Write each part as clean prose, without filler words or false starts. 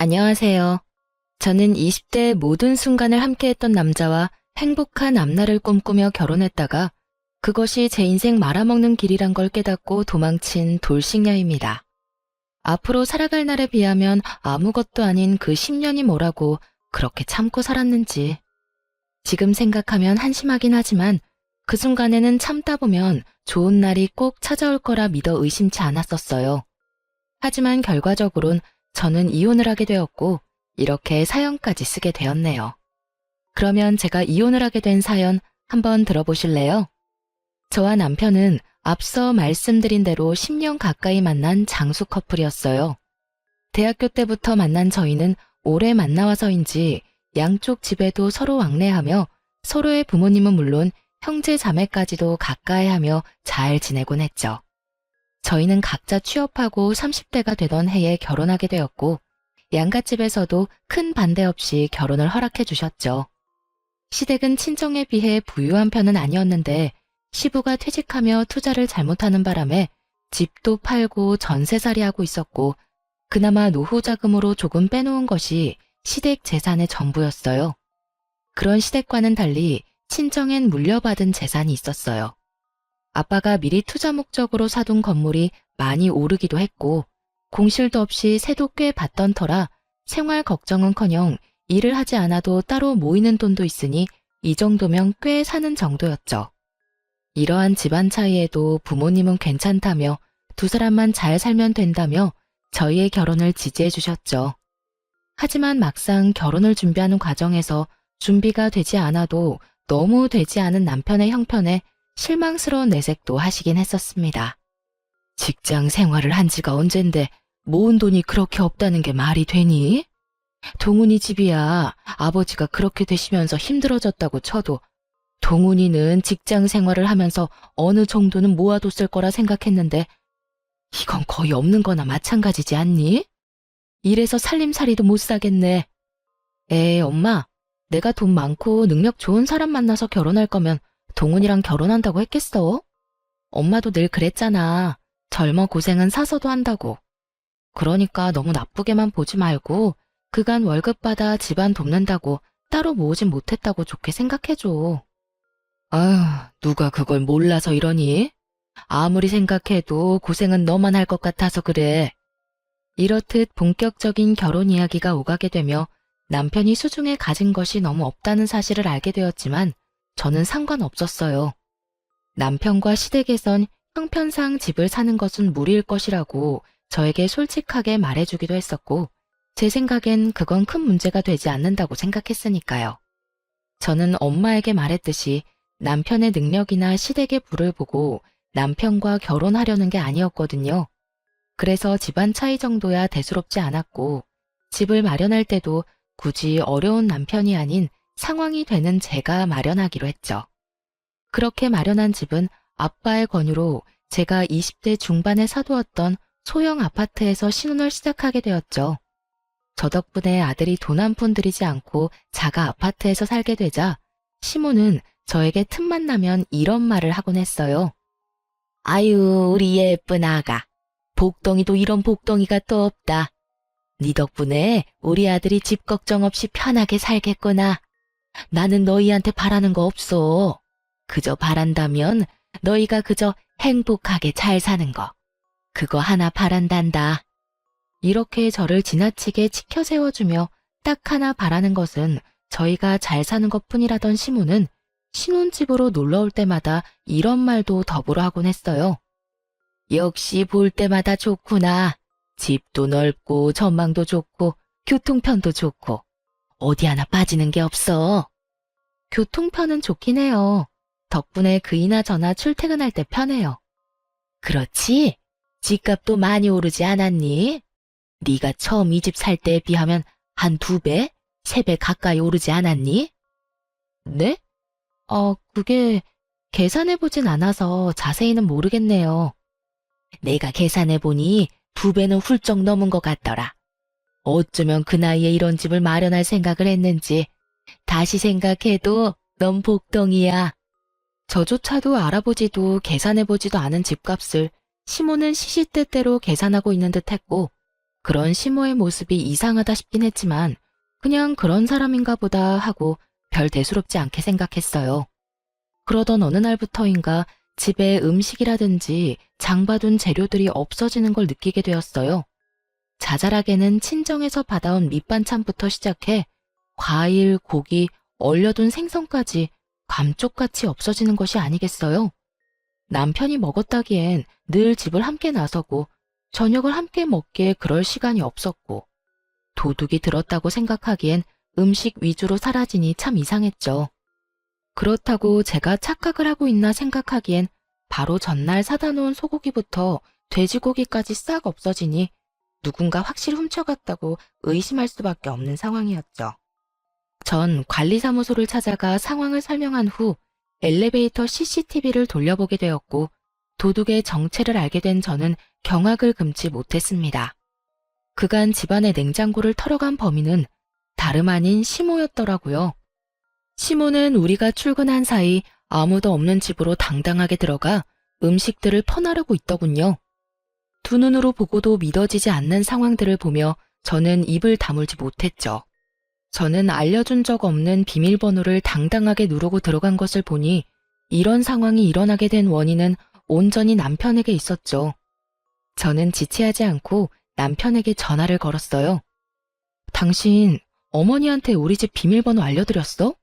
안녕하세요. 저는 20대 모든 순간을 함께했던 남자와 행복한 앞날을 꿈꾸며 결혼했다가 그것이 제 인생 말아먹는 길이란 걸 깨닫고 도망친 돌싱녀입니다. 앞으로 살아갈 날에 비하면 아무것도 아닌 그 10년이 뭐라고 그렇게 참고 살았는지. 지금 생각하면 한심하긴 하지만 그 순간에는 참다 보면 좋은 날이 꼭 찾아올 거라 믿어 의심치 않았었어요. 하지만 결과적으론 저는 이혼을 하게 되었고 이렇게 사연까지 쓰게 되었네요. 그러면 제가 이혼을 하게 된 사연 한번 들어보실래요? 저와 남편은 앞서 말씀드린 대로 10년 가까이 만난 장수 커플이었어요. 대학교 때부터 만난 저희는 오래 만나와서인지 양쪽 집에도 서로 왕래하며 서로의 부모님은 물론 형제 자매까지도 가까이하며 잘 지내곤 했죠. 저희는 각자 취업하고 30대가 되던 해에 결혼하게 되었고 양갓집에서도 큰 반대 없이 결혼을 허락해 주셨죠. 시댁은 친정에 비해 부유한 편은 아니었는데 시부가 퇴직하며 투자를 잘못하는 바람에 집도 팔고 전세살이 하고 있었고 그나마 노후 자금으로 조금 빼놓은 것이 시댁 재산의 전부였어요. 그런 시댁과는 달리 친정엔 물려받은 재산이 있었어요. 아빠가 미리 투자 목적으로 사둔 건물이 많이 오르기도 했고 공실도 없이 세도 꽤 받던 터라 생활 걱정은커녕 일을 하지 않아도 따로 모이는 돈도 있으니 이 정도면 꽤 사는 정도였죠. 이러한 집안 차이에도 부모님은 괜찮다며 두 사람만 잘 살면 된다며 저희의 결혼을 지지해 주셨죠. 하지만 막상 결혼을 준비하는 과정에서 준비가 되지 않아도 너무 되지 않은 남편의 형편에 실망스러운 내색도 하시긴 했었습니다. 직장 생활을 한 지가 언젠데 모은 돈이 그렇게 없다는 게 말이 되니? 동훈이 집이야 아버지가 그렇게 되시면서 힘들어졌다고 쳐도 동훈이는 직장 생활을 하면서 어느 정도는 모아뒀을 거라 생각했는데 이건 거의 없는 거나 마찬가지지 않니? 이래서 살림살이도 못 사겠네. 엄마, 내가 돈 많고 능력 좋은 사람 만나서 결혼할 거면 동훈이랑 결혼한다고 했겠어? 엄마도 늘 그랬잖아. 젊어 고생은 사서도 한다고. 그러니까 너무 나쁘게만 보지 말고 그간 월급 받아 집안 돕는다고 따로 모으진 못했다고 좋게 생각해줘. 아휴, 누가 그걸 몰라서 이러니? 아무리 생각해도 고생은 너만 할 것 같아서 그래. 이렇듯 본격적인 결혼 이야기가 오가게 되며 남편이 수중에 가진 것이 너무 없다는 사실을 알게 되었지만 저는 상관없었어요. 남편과 시댁에선 형편상 집을 사는 것은 무리일 것이라고 저에게 솔직하게 말해주기도 했었고 제 생각엔 그건 큰 문제가 되지 않는다고 생각했으니까요. 저는 엄마에게 말했듯이 남편의 능력이나 시댁의 부를 보고 남편과 결혼하려는 게 아니었거든요. 그래서 집안 차이 정도야 대수롭지 않았고 집을 마련할 때도 굳이 어려운 남편이 아닌 상황이 되는 제가 마련하기로 했죠. 그렇게 마련한 집은 아빠의 권유로 제가 20대 중반에 사두었던 소형 아파트에서 신혼을 시작하게 되었죠. 저 덕분에 아들이 돈 한 푼 들이지 않고 자가 아파트에서 살게 되자 시모는 저에게 틈만 나면 이런 말을 하곤 했어요. 아유, 우리 예쁜 아가. 복덩이도 이런 복덩이가 또 없다. 네 덕분에 우리 아들이 집 걱정 없이 편하게 살겠구나. 나는 너희한테 바라는 거 없어. 그저 바란다면 너희가 그저 행복하게 잘 사는 거. 그거 하나 바란단다. 이렇게 저를 지나치게 치켜 세워주며 딱 하나 바라는 것은 저희가 잘 사는 것뿐이라던 시모는 신혼집으로 놀러올 때마다 이런 말도 더불어 하곤 했어요. 역시 볼 때마다 좋구나. 집도 넓고 전망도 좋고 교통편도 좋고 어디 하나 빠지는 게 없어. 교통편은 좋긴 해요. 덕분에 그이나 저나 출퇴근할 때 편해요. 그렇지? 집값도 많이 오르지 않았니? 네가 처음 이 집 살 때에 비하면 한 2배, 3배 가까이 오르지 않았니? 네? 그게 계산해보진 않아서 자세히는 모르겠네요. 내가 계산해보니 2배는 훌쩍 넘은 것 같더라. 어쩌면 그 나이에 이런 집을 마련할 생각을 했는지 다시 생각해도 넌 복덩이야. 저조차도 알아보지도 계산해보지도 않은 집값을 시모는 시시때때로 계산하고 있는 듯 했고 그런 시모의 모습이 이상하다 싶긴 했지만 그냥 그런 사람인가 보다 하고 별 대수롭지 않게 생각했어요. 그러던 어느 날부터인가 집에 음식이라든지 장봐둔 재료들이 없어지는 걸 느끼게 되었어요. 자잘하게는 친정에서 받아온 밑반찬부터 시작해 과일, 고기, 얼려둔 생선까지 감쪽같이 없어지는 것이 아니겠어요? 남편이 먹었다기엔 늘 집을 함께 나서고 저녁을 함께 먹기에 그럴 시간이 없었고 도둑이 들었다고 생각하기엔 음식 위주로 사라지니 참 이상했죠. 그렇다고 제가 착각을 하고 있나 생각하기엔 바로 전날 사다 놓은 소고기부터 돼지고기까지 싹 없어지니 누군가 확실히 훔쳐갔다고 의심할 수밖에 없는 상황이었죠. 전 관리사무소를 찾아가 상황을 설명한 후 엘리베이터 CCTV를 돌려보게 되었고 도둑의 정체를 알게 된 저는 경악을 금치 못했습니다. 그간 집안의 냉장고를 털어간 범인은 다름 아닌 시모였더라고요. 시모는 우리가 출근한 사이 아무도 없는 집으로 당당하게 들어가 음식들을 퍼나르고 있더군요. 두 눈으로 보고도 믿어지지 않는 상황들을 보며 저는 입을 다물지 못했죠. 저는 알려준 적 없는 비밀번호를 당당하게 누르고 들어간 것을 보니 이런 상황이 일어나게 된 원인은 온전히 남편에게 있었죠. 저는 지체하지 않고 남편에게 전화를 걸었어요. 당신 어머니한테 우리 집 비밀번호 알려드렸어?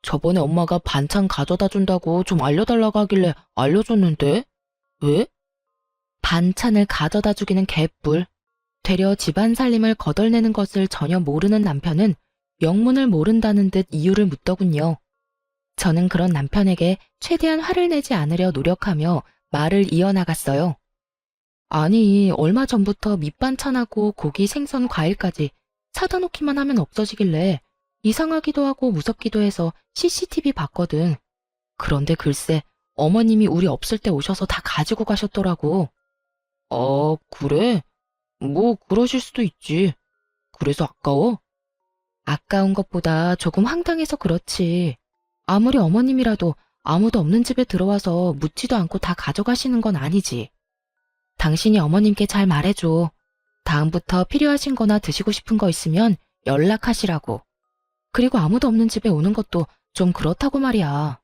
저번에 엄마가 반찬 가져다 준다고 좀 알려달라고 하길래 알려줬는데? 왜? 반찬을 가져다 주기는 개뿔. 되려 집안 살림을 거덜내는 것을 전혀 모르는 남편은 영문을 모른다는 듯 이유를 묻더군요. 저는 그런 남편에게 최대한 화를 내지 않으려 노력하며 말을 이어나갔어요. 아니, 얼마 전부터 밑반찬하고 고기, 생선, 과일까지 사다 놓기만 하면 없어지길래 이상하기도 하고 무섭기도 해서 CCTV 봤거든. 그런데 글쎄 어머님이 우리 없을 때 오셔서 다 가지고 가셨더라고. 그래? 뭐 그러실 수도 있지. 그래서 아까워? 아까운 것보다 조금 황당해서 그렇지. 아무리 어머님이라도 아무도 없는 집에 들어와서 묻지도 않고 다 가져가시는 건 아니지. 당신이 어머님께 잘 말해줘. 다음부터 필요하신 거나 드시고 싶은 거 있으면 연락하시라고. 그리고 아무도 없는 집에 오는 것도 좀 그렇다고 말이야.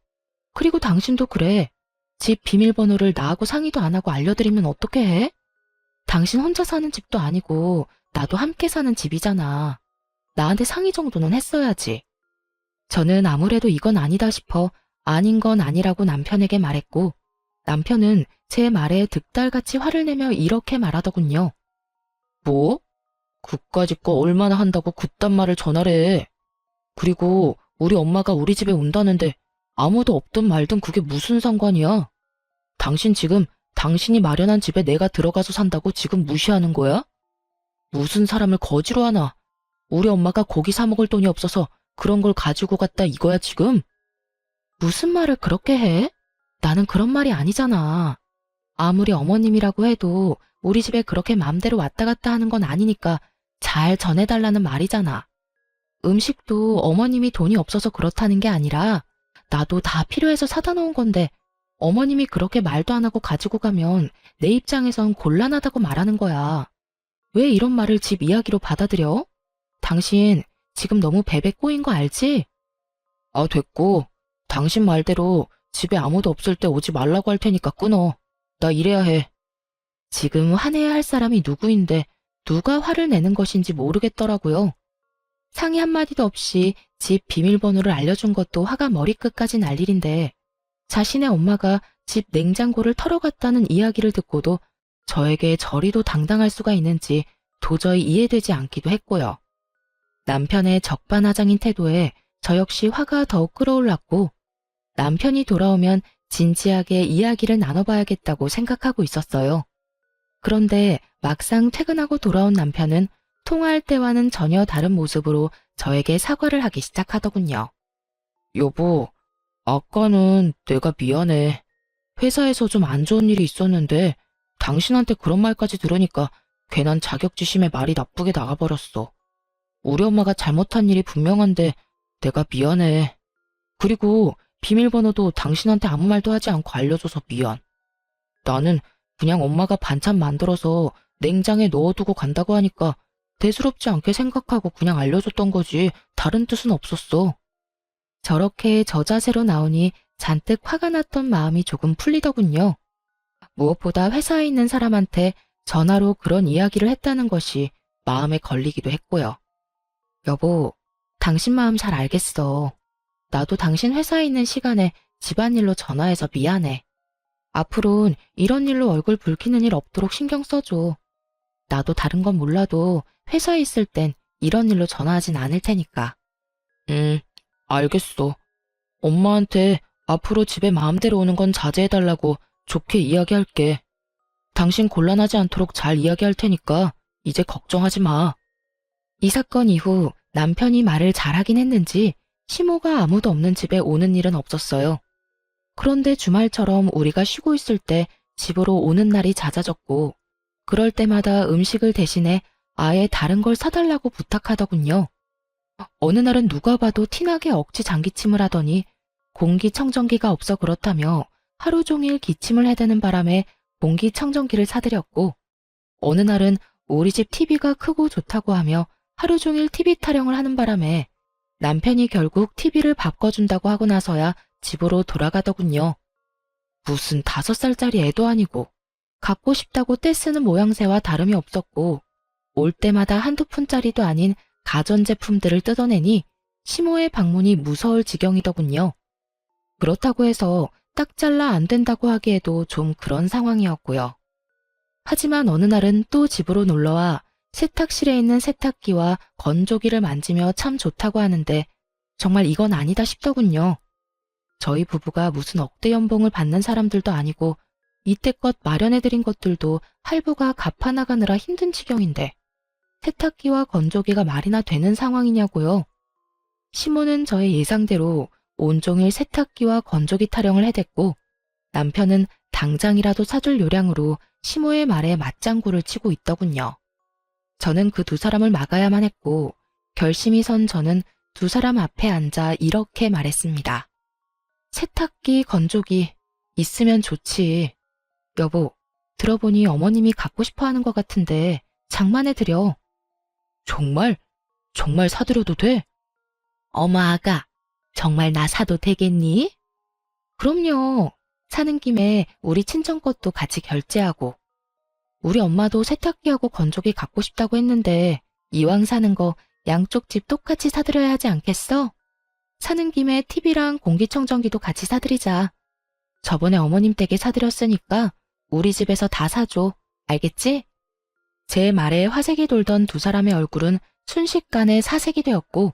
그리고 당신도 그래. 집 비밀번호를 나하고 상의도 안 하고 알려드리면 어떻게 해? 당신 혼자 사는 집도 아니고 나도 함께 사는 집이잖아. 나한테 상의 정도는 했어야지. 저는 아무래도 이건 아니다 싶어 아닌 건 아니라고 남편에게 말했고 남편은 제 말에 득달같이 화를 내며 이렇게 말하더군요. 뭐? 그까짓 거 얼마나 한다고 그딴 말을 전하래. 그리고 우리 엄마가 우리 집에 온다는데 아무도 없든 말든 그게 무슨 상관이야? 당신 지금 당신이 마련한 집에 내가 들어가서 산다고 지금 무시하는 거야? 무슨 사람을 거지로 하나? 우리 엄마가 고기 사 먹을 돈이 없어서 그런 걸 가지고 갔다 이거야 지금? 무슨 말을 그렇게 해? 나는 그런 말이 아니잖아. 아무리 어머님이라고 해도 우리 집에 그렇게 맘대로 왔다 갔다 하는 건 아니니까 잘 전해달라는 말이잖아. 음식도 어머님이 돈이 없어서 그렇다는 게 아니라 나도 다 필요해서 사다 놓은 건데 어머님이 그렇게 말도 안 하고 가지고 가면 내 입장에선 곤란하다고 말하는 거야. 왜 이런 말을 집 이야기로 받아들여? 당신 지금 너무 베베 꼬인 거 알지? 됐고. 당신 말대로 집에 아무도 없을 때 오지 말라고 할 테니까 끊어. 나 일해야 해. 지금 화내야 할 사람이 누구인데 누가 화를 내는 것인지 모르겠더라고요. 상의 한마디도 없이 집 비밀번호를 알려준 것도 화가 머리끝까지 날 일인데 자신의 엄마가 집 냉장고를 털어갔다는 이야기를 듣고도 저에게 저리도 당당할 수가 있는지 도저히 이해되지 않기도 했고요. 남편의 적반하장인 태도에 저 역시 화가 더욱 끓어올랐고 남편이 돌아오면 진지하게 이야기를 나눠봐야겠다고 생각하고 있었어요. 그런데 막상 퇴근하고 돌아온 남편은 통화할 때와는 전혀 다른 모습으로 저에게 사과를 하기 시작하더군요. 여보, 아까는 내가 미안해. 회사에서 좀 안 좋은 일이 있었는데 당신한테 그런 말까지 들으니까 괜한 자격지심에 말이 나쁘게 나가버렸어. 우리 엄마가 잘못한 일이 분명한데 내가 미안해. 그리고 비밀번호도 당신한테 아무 말도 하지 않고 알려줘서 미안. 나는 그냥 엄마가 반찬 만들어서 냉장에 넣어두고 간다고 하니까 대수롭지 않게 생각하고 그냥 알려줬던 거지 다른 뜻은 없었어. 저렇게 저자세로 나오니 잔뜩 화가 났던 마음이 조금 풀리더군요. 무엇보다 회사에 있는 사람한테 전화로 그런 이야기를 했다는 것이 마음에 걸리기도 했고요. 여보, 당신 마음 잘 알겠어. 나도 당신 회사에 있는 시간에 집안일로 전화해서 미안해. 앞으론 이런 일로 얼굴 붉히는 일 없도록 신경 써줘. 나도 다른 건 몰라도 회사에 있을 땐 이런 일로 전화하진 않을 테니까. 알겠어. 엄마한테 앞으로 집에 마음대로 오는 건 자제해달라고 좋게 이야기할게. 당신 곤란하지 않도록 잘 이야기할 테니까 이제 걱정하지 마. 이 사건 이후 남편이 말을 잘하긴 했는지 시모가 아무도 없는 집에 오는 일은 없었어요. 그런데 주말처럼 우리가 쉬고 있을 때 집으로 오는 날이 잦아졌고 그럴 때마다 음식을 대신해 아예 다른 걸 사달라고 부탁하더군요. 어느 날은 누가 봐도 티나게 억지 장기침을 하더니 공기청정기가 없어 그렇다며 하루 종일 기침을 해대는 바람에 공기청정기를 사드렸고 어느 날은 우리 집 TV가 크고 좋다고 하며 하루 종일 TV 타령을 하는 바람에 남편이 결국 TV를 바꿔준다고 하고 나서야 집으로 돌아가더군요. 무슨 5살짜리 애도 아니고 갖고 싶다고 떼쓰는 모양새와 다름이 없었고 올 때마다 한두 푼짜리도 아닌 가전제품들을 뜯어내니 시모의 방문이 무서울 지경이더군요. 그렇다고 해서 딱 잘라 안 된다고 하기에도 좀 그런 상황이었고요. 하지만 어느 날은 또 집으로 놀러와 세탁실에 있는 세탁기와 건조기를 만지며 참 좋다고 하는데 정말 이건 아니다 싶더군요. 저희 부부가 무슨 억대 연봉을 받는 사람들도 아니고 이때껏 마련해드린 것들도 할부가 갚아나가느라 힘든 지경인데 세탁기와 건조기가 말이나 되는 상황이냐고요. 시모는 저의 예상대로 온종일 세탁기와 건조기 타령을 해댔고 남편은 당장이라도 사줄 요량으로 시모의 말에 맞장구를 치고 있더군요. 저는 그 두 사람을 막아야만 했고 결심이 선 저는 두 사람 앞에 앉아 이렇게 말했습니다. 세탁기, 건조기 있으면 좋지. 여보, 들어보니 어머님이 갖고 싶어 하는 것 같은데 장만해드려. 정말? 정말 사드려도 돼? 어머 아가, 정말 나 사도 되겠니? 그럼요. 사는 김에 우리 친정 것도 같이 결제하고. 우리 엄마도 세탁기하고 건조기 갖고 싶다고 했는데 이왕 사는 거 양쪽 집 똑같이 사드려야 하지 않겠어? 사는 김에 TV랑 공기청정기도 같이 사드리자. 저번에 어머님 댁에 사드렸으니까 우리 집에서 다 사줘. 알겠지? 제 말에 화색이 돌던 두 사람의 얼굴은 순식간에 사색이 되었고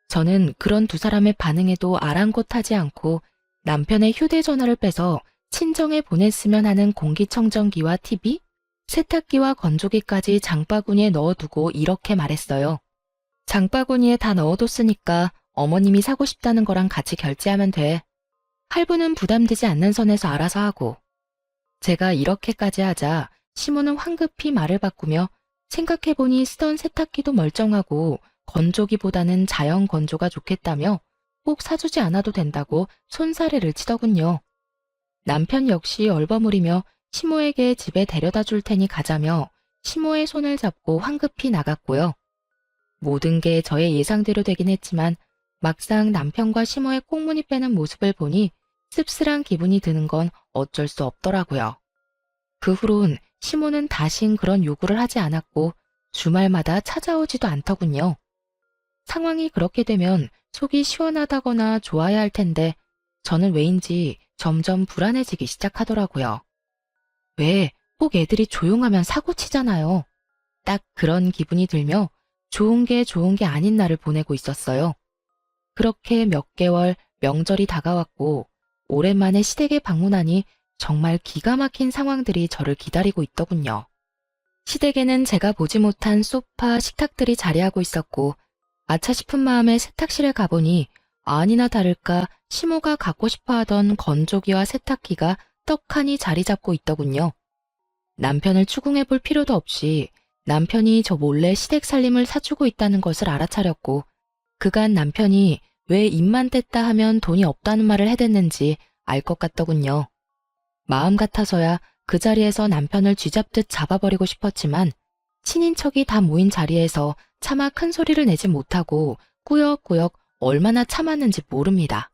저는 그런 두 사람의 반응에도 아랑곳하지 않고 남편의 휴대전화를 빼서 친정에 보냈으면 하는 공기청정기와 TV, 세탁기와 건조기까지 장바구니에 넣어두고 이렇게 말했어요. 장바구니에 다 넣어뒀으니까 어머님이 사고 싶다는 거랑 같이 결제하면 돼. 할부는 부담되지 않는 선에서 알아서 하고. 제가 이렇게까지 하자 시모는 황급히 말을 바꾸며 생각해보니 쓰던 세탁기도 멀쩡하고 건조기보다는 자연 건조가 좋겠다며 꼭 사주지 않아도 된다고 손사래를 치더군요. 남편 역시 얼버무리며 시모에게 집에 데려다 줄 테니 가자며 시모의 손을 잡고 황급히 나갔고요. 모든 게 저의 예상대로 되긴 했지만 막상 남편과 시모의 꽁무니 빼는 모습을 보니 씁쓸한 기분이 드는 건 어쩔 수 없더라고요. 그 후론 시모는 다신 그런 요구를 하지 않았고 주말마다 찾아오지도 않더군요. 상황이 그렇게 되면 속이 시원하다거나 좋아야 할 텐데 저는 왜인지 점점 불안해지기 시작하더라고요. 왜 꼭 애들이 조용하면 사고치잖아요. 딱 그런 기분이 들며 좋은 게 아닌 날을 보내고 있었어요. 그렇게 몇 개월 명절이 다가왔고 오랜만에 시댁에 방문하니 정말 기가 막힌 상황들이 저를 기다리고 있더군요. 시댁에는 제가 보지 못한 소파, 식탁들이 자리하고 있었고 아차 싶은 마음에 세탁실에 가보니 아니나 다를까 시모가 갖고 싶어하던 건조기와 세탁기가 떡하니 자리 잡고 있더군요. 남편을 추궁해 볼 필요도 없이 남편이 저 몰래 시댁 살림을 사주고 있다는 것을 알아차렸고 그간 남편이 왜 입만 뗐다 하면 돈이 없다는 말을 해댔는지 알 것 같더군요. 마음 같아서야 그 자리에서 남편을 쥐잡듯 잡아버리고 싶었지만 친인척이 다 모인 자리에서 차마 큰 소리를 내지 못하고 꾸역꾸역 얼마나 참았는지 모릅니다.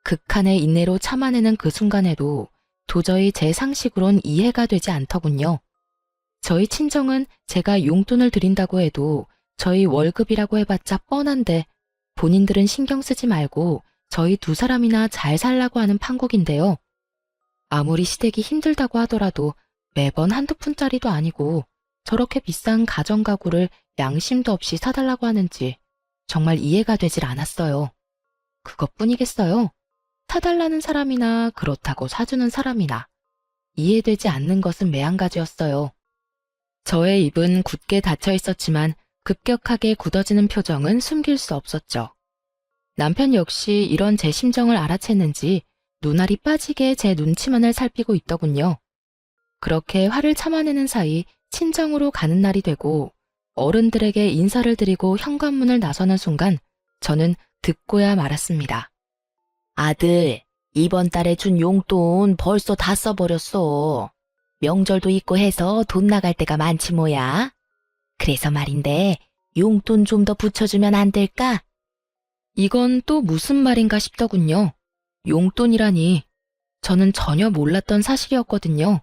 극한의 인내로 참아내는 그 순간에도 도저히 제 상식으론 이해가 되지 않더군요. 저희 친정은 제가 용돈을 드린다고 해도 저희 월급이라고 해봤자 뻔한데 본인들은 신경 쓰지 말고 저희 두 사람이나 잘 살라고 하는 판국인데요. 아무리 시댁이 힘들다고 하더라도 매번 한두 푼짜리도 아니고 저렇게 비싼 가전가구를 양심도 없이 사달라고 하는지 정말 이해가 되질 않았어요. 그것뿐이겠어요. 사달라는 사람이나 그렇다고 사주는 사람이나 이해되지 않는 것은 매한가지였어요. 저의 입은 굳게 닫혀 있었지만 급격하게 굳어지는 표정은 숨길 수 없었죠. 남편 역시 이런 제 심정을 알아챘는지 눈알이 빠지게 제 눈치만을 살피고 있더군요. 그렇게 화를 참아내는 사이 친정으로 가는 날이 되고 어른들에게 인사를 드리고 현관문을 나서는 순간 저는 듣고야 말았습니다. 아들, 이번 달에 준 용돈 벌써 다 써버렸어. 명절도 있고 해서 돈 나갈 때가 많지 뭐야. 그래서 말인데 용돈 좀 더 붙여주면 안 될까? 이건 또 무슨 말인가 싶더군요. 용돈이라니. 저는 전혀 몰랐던 사실이었거든요.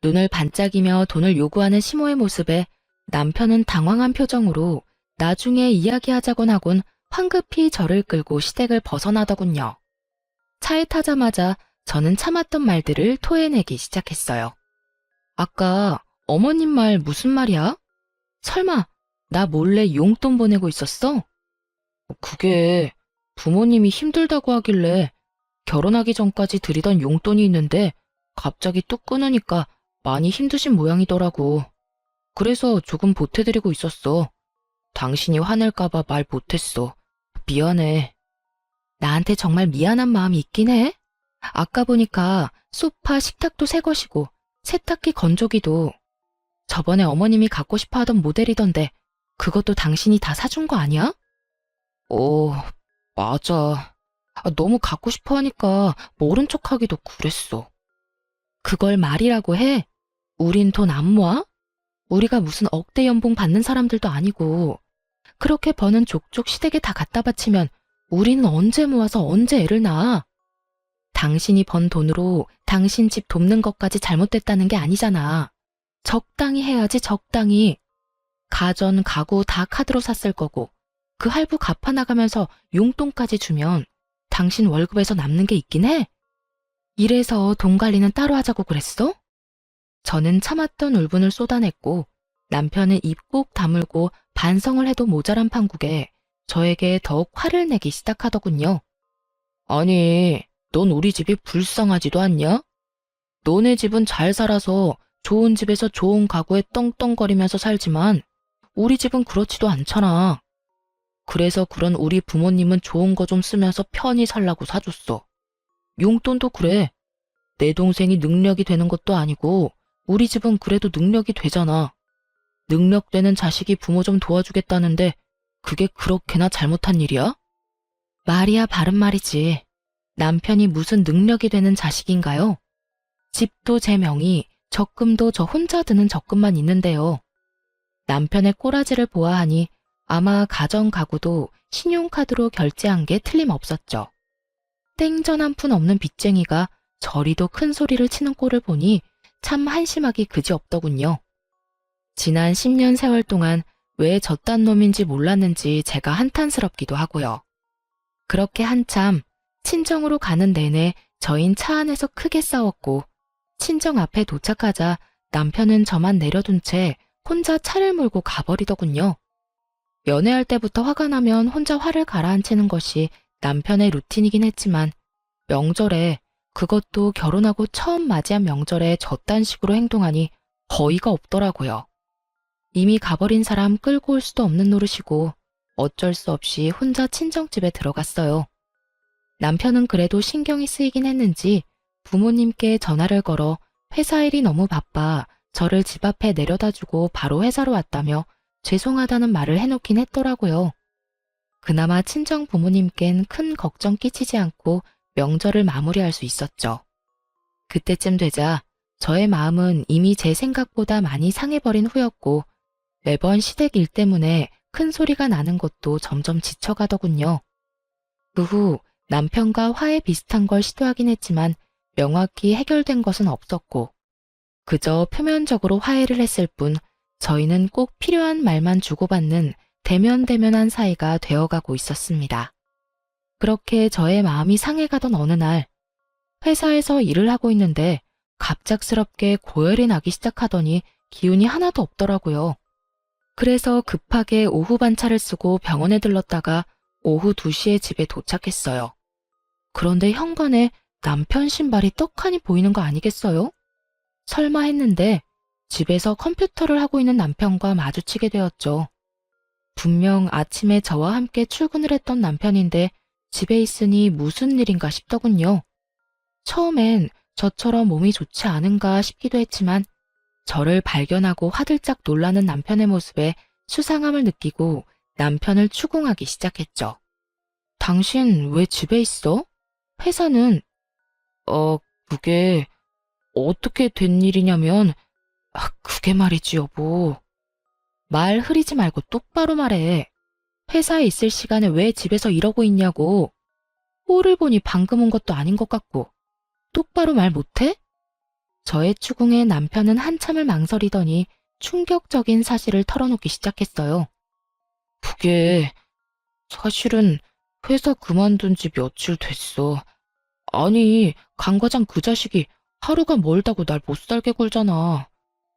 눈을 반짝이며 돈을 요구하는 시모의 모습에 남편은 당황한 표정으로 나중에 이야기하자곤 하곤 황급히 저를 끌고 시댁을 벗어나더군요. 차에 타자마자 저는 참았던 말들을 토해내기 시작했어요. 아까 어머님 말 무슨 말이야? 설마 나 몰래 용돈 보내고 있었어? 그게 부모님이 힘들다고 하길래 결혼하기 전까지 드리던 용돈이 있는데 갑자기 뚝 끊으니까 많이 힘드신 모양이더라고. 그래서 조금 보태드리고 있었어. 당신이 화낼까봐 말 못했어. 미안해. 나한테 정말 미안한 마음이 있긴 해. 아까 보니까 소파, 식탁도 새 것이고 세탁기, 건조기도 저번에 어머님이 갖고 싶어 하던 모델이던데 그것도 당신이 다 사준 거 아니야? 맞아. 너무 갖고 싶어 하니까 모른 척하기도 그랬어. 그걸 말이라고 해? 우린 돈 안 모아? 우리가 무슨 억대 연봉 받는 사람들도 아니고 그렇게 버는 족족 시댁에 다 갖다 바치면 우리는 언제 모아서 언제 애를 낳아? 당신이 번 돈으로 당신 집 돕는 것까지 잘못됐다는 게 아니잖아. 적당히 해야지 적당히. 가전, 가구 다 카드로 샀을 거고 그 할부 갚아나가면서 용돈까지 주면 당신 월급에서 남는 게 있긴 해? 이래서 돈 관리는 따로 하자고 그랬어? 저는 참았던 울분을 쏟아냈고 남편은 입 꼭 다물고 반성을 해도 모자란 판국에 저에게 더욱 화를 내기 시작하더군요. 아니, 넌 우리 집이 불쌍하지도 않냐? 너네 집은 잘 살아서 좋은 집에서 좋은 가구에 떵떵거리면서 살지만 우리 집은 그렇지도 않잖아. 그래서 그런 우리 부모님은 좋은 거 좀 쓰면서 편히 살라고 사줬어. 용돈도 그래. 내 동생이 능력이 되는 것도 아니고 우리 집은 그래도 능력이 되잖아. 능력되는 자식이 부모 좀 도와주겠다는데 그게 그렇게나 잘못한 일이야? 말이야 바른 말이지. 남편이 무슨 능력이 되는 자식인가요? 집도 제 명의, 적금도 저 혼자 드는 적금만 있는데요. 남편의 꼬라지를 보아하니 아마 가전 가구도 신용카드로 결제한 게 틀림없었죠. 땡전 한 푼 없는 빚쟁이가 저리도 큰 소리를 치는 꼴을 보니 참 한심하기 그지없더군요. 지난 10년 세월 동안 왜 저딴 놈인지 몰랐는지 제가 한탄스럽기도 하고요. 그렇게 한참 친정으로 가는 내내 저흰 차 안에서 크게 싸웠고 친정 앞에 도착하자 남편은 저만 내려둔 채 혼자 차를 몰고 가버리더군요. 연애할 때부터 화가 나면 혼자 화를 가라앉히는 것이 남편의 루틴이긴 했지만 명절에, 그것도 결혼하고 처음 맞이한 명절에 저딴 식으로 행동하니 어이가 없더라고요. 이미 가버린 사람 끌고 올 수도 없는 노릇이고 어쩔 수 없이 혼자 친정집에 들어갔어요. 남편은 그래도 신경이 쓰이긴 했는지 부모님께 전화를 걸어 회사 일이 너무 바빠 저를 집 앞에 내려다주고 바로 회사로 왔다며 죄송하다는 말을 해놓긴 했더라고요. 그나마 친정 부모님께는 큰 걱정 끼치지 않고 명절을 마무리할 수 있었죠. 그때쯤 되자 저의 마음은 이미 제 생각보다 많이 상해버린 후였고 매번 시댁 일 때문에 큰 소리가 나는 것도 점점 지쳐가더군요. 그 후 남편과 화해 비슷한 걸 시도하긴 했지만 명확히 해결된 것은 없었고 그저 표면적으로 화해를 했을 뿐 저희는 꼭 필요한 말만 주고받는 대면대면한 사이가 되어가고 있었습니다. 그렇게 저의 마음이 상해가던 어느 날 회사에서 일을 하고 있는데 갑작스럽게 고열이 나기 시작하더니 기운이 하나도 없더라고요. 그래서 급하게 오후 반차를 쓰고 병원에 들렀다가 오후 2시에 집에 도착했어요. 그런데 현관에 남편 신발이 떡하니 보이는 거 아니겠어요? 설마 했는데 집에서 컴퓨터를 하고 있는 남편과 마주치게 되었죠. 분명 아침에 저와 함께 출근을 했던 남편인데 집에 있으니 무슨 일인가 싶더군요. 처음엔 저처럼 몸이 좋지 않은가 싶기도 했지만 저를 발견하고 화들짝 놀라는 남편의 모습에 수상함을 느끼고 남편을 추궁하기 시작했죠. 당신 왜 집에 있어? 회사는? 그게 어떻게 된 일이냐면, 그게 말이지 여보. 말 흐리지 말고 똑바로 말해. 회사에 있을 시간에 왜 집에서 이러고 있냐고. 꼴을 보니 방금 온 것도 아닌 것 같고. 똑바로 말 못해? 저의 추궁에 남편은 한참을 망설이더니 충격적인 사실을 털어놓기 시작했어요. 그게 사실은 회사 그만둔 지 며칠 됐어. 아니, 강 과장 그 자식이 하루가 멀다고 날 못 살게 굴잖아.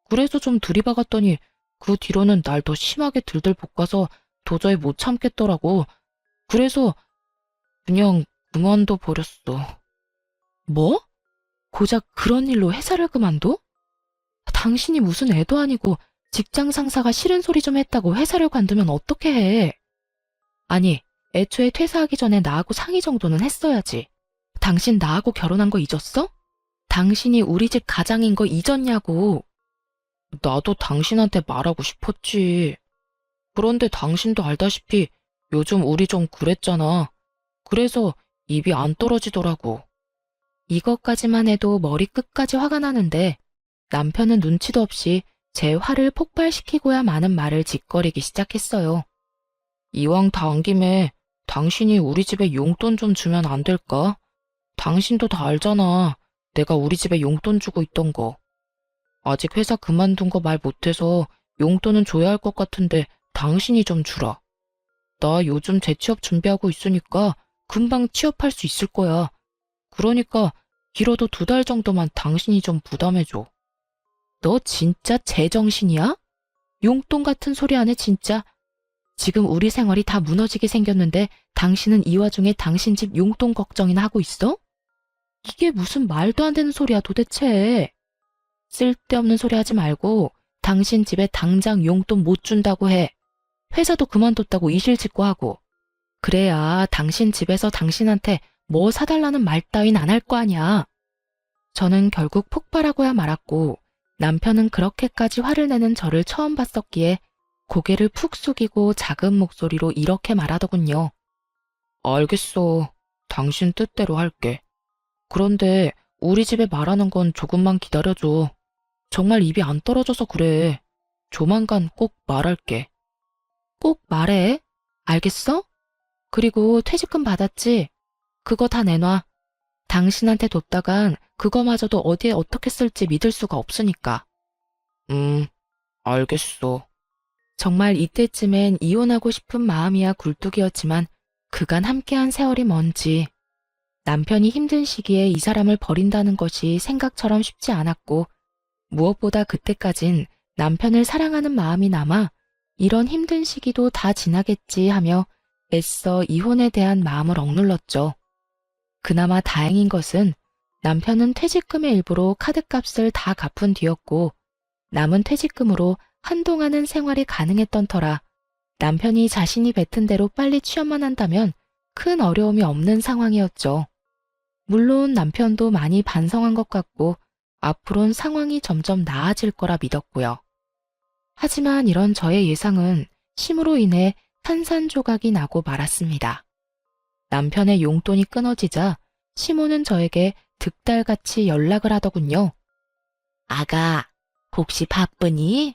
그래서 좀 들이박았더니 그 뒤로는 날 더 심하게 들들 볶아서 도저히 못 참겠더라고. 그래서 그냥 그만둬 버렸어. 뭐? 고작 그런 일로 회사를 그만둬? 당신이 무슨 애도 아니고 직장 상사가 싫은 소리 좀 했다고 회사를 관두면 어떻게 해? 아니, 애초에 퇴사하기 전에 나하고 상의 정도는 했어야지. 당신 나하고 결혼한 거 잊었어? 당신이 우리 집 가장인 거 잊었냐고. 나도 당신한테 말하고 싶었지. 그런데 당신도 알다시피 요즘 우리 좀 그랬잖아. 그래서 입이 안 떨어지더라고. 이것까지만 해도 머리 끝까지 화가 나는데 남편은 눈치도 없이 제 화를 폭발시키고야 마는 말을 짓거리기 시작했어요. 이왕 다 온 김에 당신이 우리 집에 용돈 좀 주면 안 될까? 당신도 다 알잖아. 내가 우리 집에 용돈 주고 있던 거. 아직 회사 그만둔 거 말 못해서 용돈은 줘야 할 것 같은데 당신이 좀 주라. 나 요즘 재취업 준비하고 있으니까 금방 취업할 수 있을 거야. 그러니까 길어도 2달 정도만 당신이 좀 부담해줘. 너 진짜 제정신이야? 용돈 같은 소리 안 해 진짜. 지금 우리 생활이 다 무너지게 생겼는데 당신은 이 와중에 당신 집 용돈 걱정이나 하고 있어? 이게 무슨 말도 안 되는 소리야 도대체. 쓸데없는 소리 하지 말고 당신 집에 당장 용돈 못 준다고 해. 회사도 그만뒀다고 이실직고 하고. 그래야 당신 집에서 당신한테 뭐 사달라는 말 따윈 안 할 거 아니야. 저는 결국 폭발하고야 말았고 남편은 그렇게까지 화를 내는 저를 처음 봤었기에 고개를 푹 숙이고 작은 목소리로 이렇게 말하더군요. 알겠어. 당신 뜻대로 할게. 그런데 우리 집에 말하는 건 조금만 기다려줘. 정말 입이 안 떨어져서 그래. 조만간 꼭 말할게. 꼭 말해. 알겠어? 그리고 퇴직금 받았지? 그거 다 내놔. 당신한테 뒀다간 그거마저도 어디에 어떻게 쓸지 믿을 수가 없으니까. 알겠어. 정말 이때쯤엔 이혼하고 싶은 마음이야 굴뚝이었지만 그간 함께한 세월이 뭔지. 남편이 힘든 시기에 이 사람을 버린다는 것이 생각처럼 쉽지 않았고 무엇보다 그때까진 남편을 사랑하는 마음이 남아 이런 힘든 시기도 다 지나겠지 하며 애써 이혼에 대한 마음을 억눌렀죠. 그나마 다행인 것은 남편은 퇴직금의 일부로 카드값을 다 갚은 뒤였고 남은 퇴직금으로 한동안은 생활이 가능했던 터라 남편이 자신이 뱉은 대로 빨리 취업만 한다면 큰 어려움이 없는 상황이었죠. 물론 남편도 많이 반성한 것 같고 앞으론 상황이 점점 나아질 거라 믿었고요. 하지만 이런 저의 예상은 심으로 인해 산산조각이 나고 말았습니다. 남편의 용돈이 끊어지자 시모는 저에게 득달같이 연락을 하더군요. 아가, 혹시 바쁘니?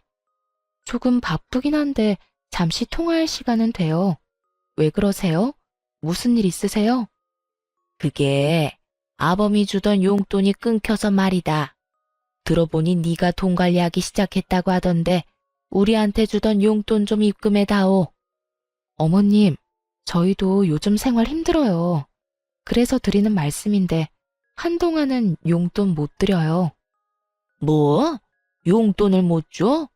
조금 바쁘긴 한데 잠시 통화할 시간은 돼요. 왜 그러세요? 무슨 일 있으세요? 그게 아범이 주던 용돈이 끊겨서 말이다. 들어보니 네가 돈 관리하기 시작했다고 하던데 우리한테 주던 용돈 좀 입금해 다오. 어머님, 저희도 요즘 생활 힘들어요. 그래서 드리는 말씀인데 한동안은 용돈 못 드려요. 뭐? 용돈을 못 줘?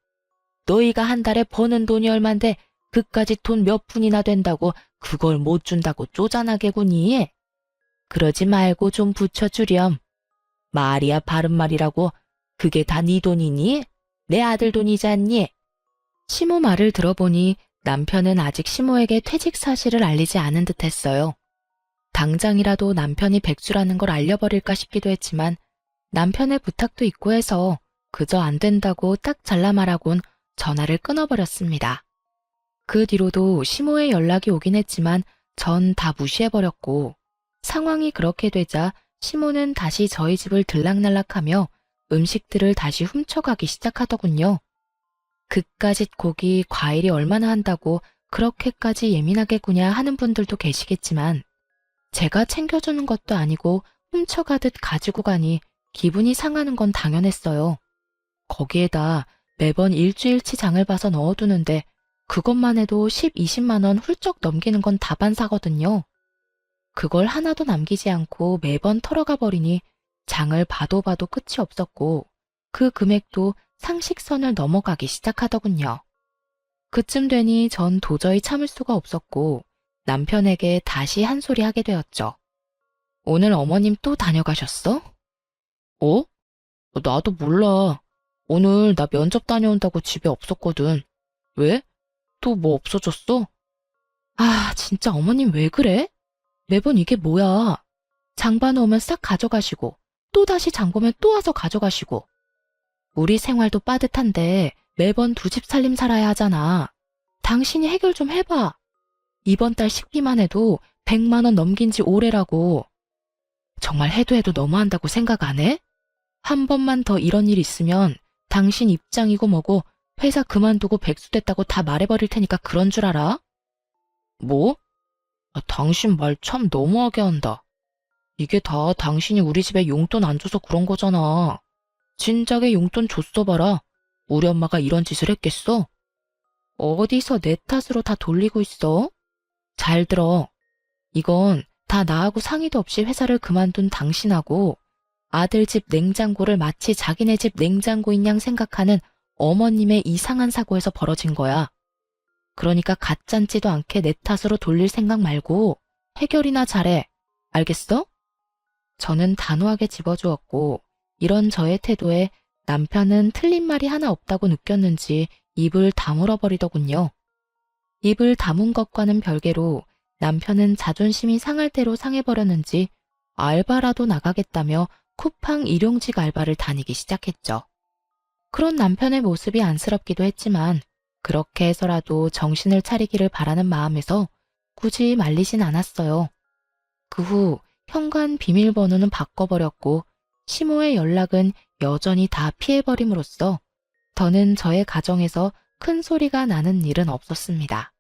너희가 한 달에 버는 돈이 얼만데 그까짓 돈 몇 푼이나 된다고 그걸 못 준다고 쪼잔하게구니? 그러지 말고 좀 붙여주렴. 말이야 바른 말이라고. 그게 다 네 돈이니? 내 아들 돈이지 않니? 시모 말을 들어보니 남편은 아직 시모에게 퇴직 사실을 알리지 않은 듯 했어요. 당장이라도 남편이 백수라는 걸 알려버릴까 싶기도 했지만 남편의 부탁도 있고 해서 그저 안 된다고 딱 잘라 말하곤 전화를 끊어버렸습니다. 그 뒤로도 시모의 연락이 오긴 했지만 전 다 무시해버렸고 상황이 그렇게 되자 시모는 다시 저희 집을 들락날락하며 음식들을 다시 훔쳐가기 시작하더군요. 그까짓 고기, 과일이 얼마나 한다고 그렇게까지 예민하게 구냐 하는 분들도 계시겠지만 제가 챙겨주는 것도 아니고 훔쳐가듯 가지고 가니 기분이 상하는 건 당연했어요. 거기에다 매번 일주일치 장을 봐서 넣어두는데 그것만 해도 10, 20만 원 훌쩍 넘기는 건 다반사거든요. 그걸 하나도 남기지 않고 매번 털어가 버리니 장을 봐도 봐도 끝이 없었고 그 금액도 상식선을 넘어가기 시작하더군요. 그쯤 되니 전 도저히 참을 수가 없었고 남편에게 다시 한 소리 하게 되었죠. 오늘 어머님 또 다녀가셨어? 어? 나도 몰라. 오늘 나 면접 다녀온다고 집에 없었거든. 왜? 또 뭐 없어졌어? 아, 진짜 어머님 왜 그래? 매번 이게 뭐야? 장 봐놓으면 싹 가져가시고 또 다시 장 보면 또 와서 가져가시고 우리 생활도 빠듯한데 매번 두 집 살림 살아야 하잖아. 당신이 해결 좀 해봐. 이번 달 식비만 해도 100만 원 넘긴 지 오래라고. 정말 해도 해도 너무한다고 생각 안 해? 한 번만 더 이런 일 있으면 당신 입장이고 뭐고 회사 그만두고 백수 됐다고 다 말해버릴 테니까 그런 줄 알아? 뭐? 당신 말 참 너무하게 한다. 이게 다 당신이 우리 집에 용돈 안 줘서 그런 거잖아. 진작에 용돈 줬어 봐라. 우리 엄마가 이런 짓을 했겠어? 어디서 내 탓으로 다 돌리고 있어? 잘 들어. 이건 다 나하고 상의도 없이 회사를 그만둔 당신하고 아들 집 냉장고를 마치 자기네 집 냉장고인 양 생각하는 어머님의 이상한 사고에서 벌어진 거야. 그러니까 가짠지도 않게 내 탓으로 돌릴 생각 말고 해결이나 잘해. 알겠어? 저는 단호하게 집어주었고 이런 저의 태도에 남편은 틀린 말이 하나 없다고 느꼈는지 입을 다물어 버리더군요. 입을 다문 것과는 별개로 남편은 자존심이 상할 대로 상해버렸는지 알바라도 나가겠다며 쿠팡 일용직 알바를 다니기 시작했죠. 그런 남편의 모습이 안쓰럽기도 했지만 그렇게 해서라도 정신을 차리기를 바라는 마음에서 굳이 말리진 않았어요. 그 후 현관 비밀번호는 바꿔버렸고 시모의 연락은 여전히 다 피해버림으로써 더는 저의 가정에서 큰 소리가 나는 일은 없었습니다.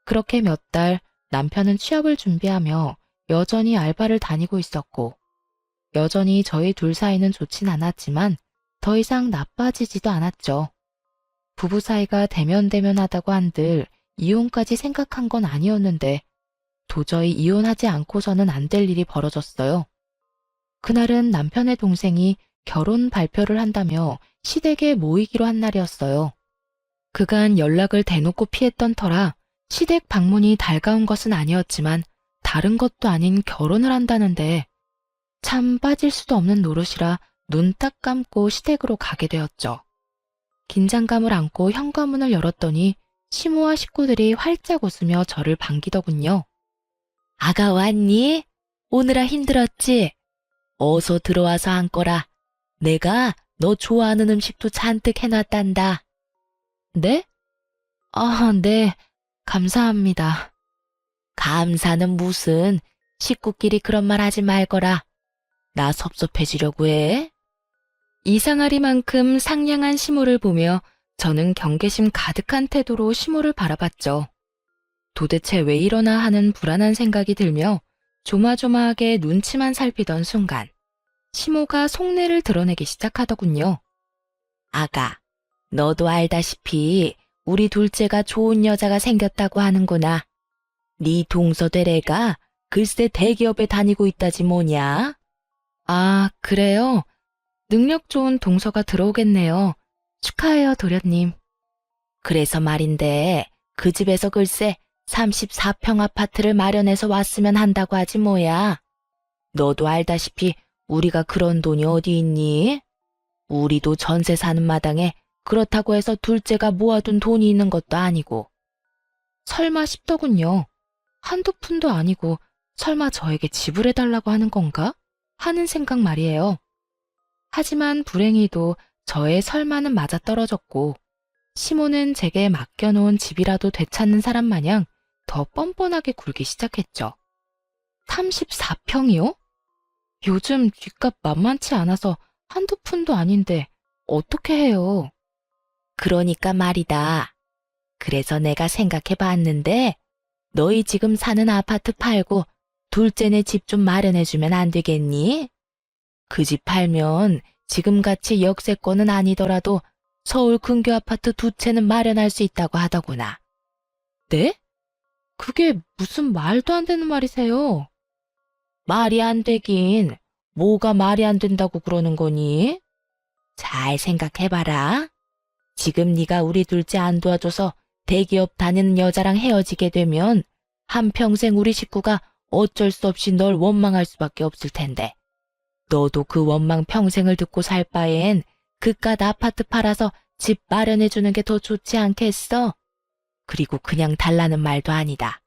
그렇게 몇 달 남편은 취업을 준비하며 여전히 알바를 다니고 있었고 여전히 저희 둘 사이는 좋진 않았지만 더 이상 나빠지지도 않았죠. 부부 사이가 대면대면하다고 한들 이혼까지 생각한 건 아니었는데 도저히 이혼하지 않고서는 안 될 일이 벌어졌어요. 그날은 남편의 동생이 결혼 발표를 한다며 시댁에 모이기로 한 날이었어요. 그간 연락을 대놓고 피했던 터라 시댁 방문이 달가운 것은 아니었지만 다른 것도 아닌 결혼을 한다는데 참 빠질 수도 없는 노릇이라 눈 딱 감고 시댁으로 가게 되었죠. 긴장감을 안고 현관문을 열었더니 시모와 식구들이 활짝 웃으며 저를 반기더군요. 아가 왔니? 오느라 힘들었지? 어서 들어와서 앉거라. 내가 너 좋아하는 음식도 잔뜩 해놨단다. 네? 아, 네. 감사합니다. 감사는 무슨, 식구끼리 그런 말 하지 말거라. 나 섭섭해지려고 해? 이상하리만큼 상냥한 시모를 보며 저는 경계심 가득한 태도로 시모를 바라봤죠. 도대체 왜 이러나 하는 불안한 생각이 들며 조마조마하게 눈치만 살피던 순간 시모가 속내를 드러내기 시작하더군요. 아가, 너도 알다시피 우리 둘째가 좋은 여자가 생겼다고 하는구나. 네 동서될 애가 글쎄 대기업에 다니고 있다지 뭐냐? 아, 그래요? 능력 좋은 동서가 들어오겠네요. 축하해요, 도련님. 그래서 말인데 그 집에서 글쎄 34평 아파트를 마련해서 왔으면 한다고 하지 뭐야. 너도 알다시피 우리가 그런 돈이 어디 있니? 우리도 전세 사는 마당에 그렇다고 해서 둘째가 모아둔 돈이 있는 것도 아니고. 설마 싶더군요. 한두 푼도 아니고 설마 저에게 지불해달라고 하는 건가? 하는 생각 말이에요. 하지만 불행히도 저의 설마는 맞아떨어졌고 시모는 제게 맡겨놓은 집이라도 되찾는 사람 마냥 더 뻔뻔하게 굴기 시작했죠. 34평이요? 요즘 뒷값 만만치 않아서 한두 푼도 아닌데 어떻게 해요? 그러니까 말이다. 그래서 내가 생각해 봤는데 너희 지금 사는 아파트 팔고 둘째네 집 좀 마련해주면 안 되겠니? 그 집 팔면 지금같이 역세권은 아니더라도 서울 근교 아파트 2채는 마련할 수 있다고 하더구나. 네? 그게 무슨 말도 안 되는 말이세요? 말이 안 되긴 뭐가 말이 안 된다고 그러는 거니? 잘 생각해봐라. 지금 네가 우리 둘째 안 도와줘서 대기업 다니는 여자랑 헤어지게 되면 한평생 우리 식구가 어쩔 수 없이 널 원망할 수밖에 없을 텐데. 너도 그 원망 평생을 듣고 살 바엔 그깟 아파트 팔아서 집 마련해주는 게 더 좋지 않겠어? 그리고 그냥 달라는 말도 아니다.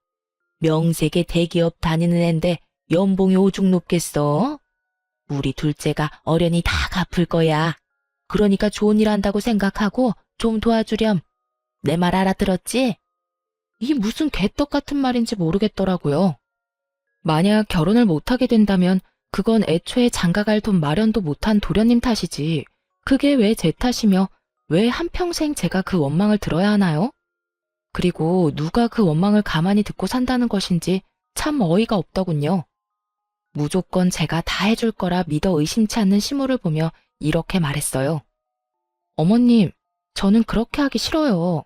명색의 대기업 다니는 앤데 연봉이 오죽 높겠어? 우리 둘째가 어련히 다 갚을 거야. 그러니까 좋은 일 한다고 생각하고 좀 도와주렴. 내 말 알아들었지? 이 무슨 개떡 같은 말인지 모르겠더라고요. 만약 결혼을 못하게 된다면 그건 애초에 장가갈 돈 마련도 못한 도련님 탓이지. 그게 왜 제 탓이며 왜 한평생 제가 그 원망을 들어야 하나요? 그리고 누가 그 원망을 가만히 듣고 산다는 것인지 참 어이가 없더군요. 무조건 제가 다 해줄 거라 믿어 의심치 않는 시모를 보며 이렇게 말했어요. 어머님, 저는 그렇게 하기 싫어요.